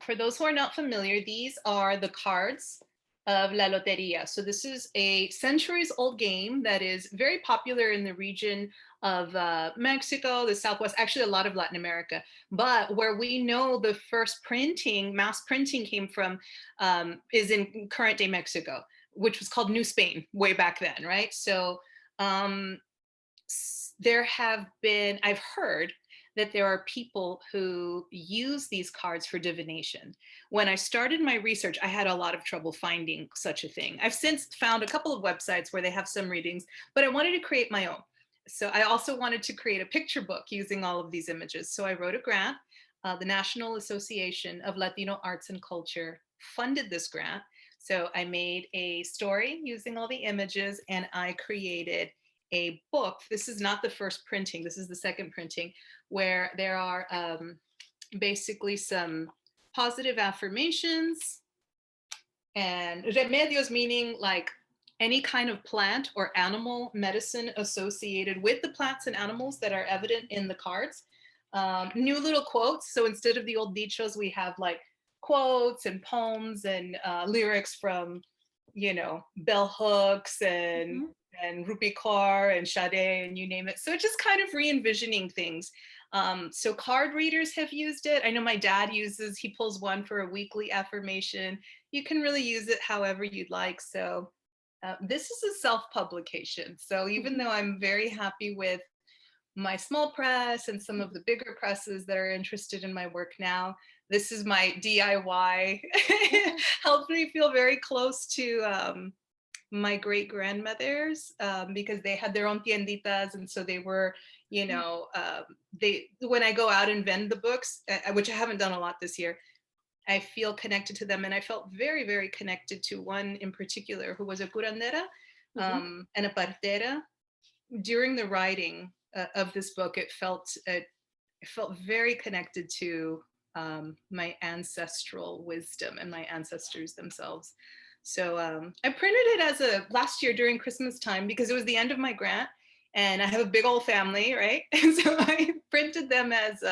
For those who are not familiar, these are the cards of La Lotería. So this is a centuries-old game that is very popular in the region of Mexico, the Southwest, actually a lot of Latin America. But where we know the first printing, mass printing came from is in current day Mexico, which was called New Spain way back then, right? So there have been, I've heard that there are people who use these cards for divination. When I started my research, I had a lot of trouble finding such a thing. I've since found a couple of websites where they have some readings, but I wanted to create my own. So I also wanted to create a picture book using all of these images. So I wrote a grant. The National Association of Latino Arts and Culture funded this grant. So I made a story using all the images, and I created a book. This is not the first printing, this is the second printing, where there are basically some positive affirmations and remedios, meaning like any kind of plant or animal medicine associated with the plants and animals that are evident in the cards. New little quotes. So instead of the old dichos, we have like quotes and poems and lyrics from, you know, bell hooks and Rupi Kaur and Ph.D and you name it. So just kind of re-envisioning things. So card readers have used it. I know my dad uses, he pulls one for a weekly affirmation. You can really use it however you'd like. So this is a self-publication. So even though I'm very happy with my small press and some of the bigger presses that are interested in my work now, this is my DIY. Helped me feel very close to my great grandmothers because they had their own tienditas, and so they were, you know, when I go out and vend the books, which I haven't done a lot this year, I feel connected to them, and I felt very, very connected to one in particular who was a curandera and a partera. During the writing of this book, it felt very connected to my ancestral wisdom and my ancestors themselves. So I printed it as last year during Christmas time because it was the end of my grant and I have a big old family, right? And so I printed them as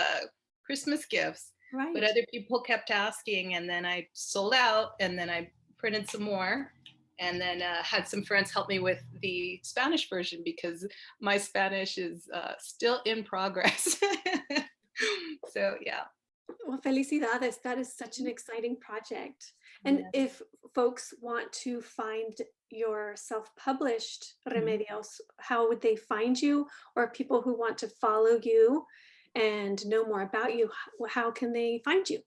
Christmas gifts. Right. But other people kept asking, and then I sold out, and then I printed some more, and then had some friends help me with the Spanish version because my Spanish is still in progress. So yeah. Well, felicidades. That is such an exciting project. And if folks want to find your self-published Remedios, how would they find you? Or people who want to follow you and know more about you, how can they find you?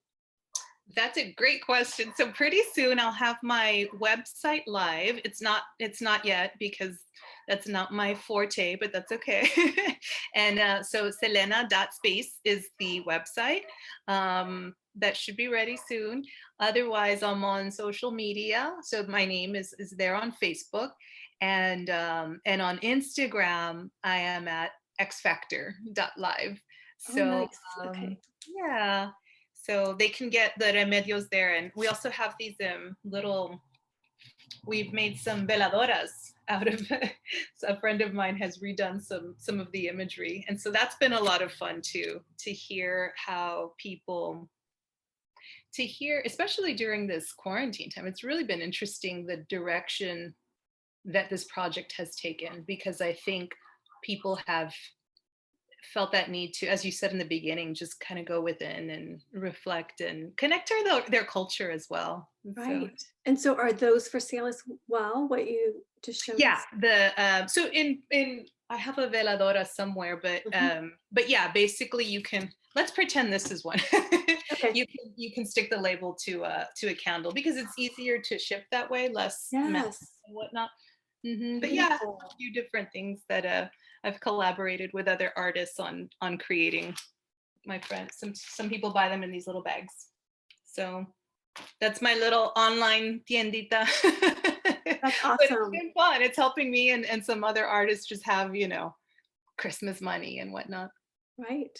That's a great question. So pretty soon I'll have my website live. It's not yet because that's not my forte, but that's okay. And so Xelena.space is the website. That should be ready soon. Otherwise, I'm on social media. So my name is there on Facebook, and on Instagram, I am at xfactor.live. So nice. Okay. yeah. So they can get the remedios there. And we also have these we've made some veladoras out of, so a friend of mine has redone some of the imagery. And so that's been a lot of fun too, to hear how people, especially during this quarantine time, it's really been interesting the direction that this project has taken, because I think people have felt that need to, as you said in the beginning, just kind of go within and reflect and connect to their culture as well. Right. And so are those for sale as well, what you just showed yeah us? So in I have a veladora somewhere, but yeah, basically you can, let's pretend this is one. Okay. You can stick the label to a candle because it's easier to ship that way, less mess and whatnot. But yeah, a few different things that I've collaborated with other artists on creating. My friends, some people buy them in these little bags. So that's my little online tiendita. That's awesome. But it's been fun. It's helping me and some other artists just have, you know, Christmas money and whatnot. Right.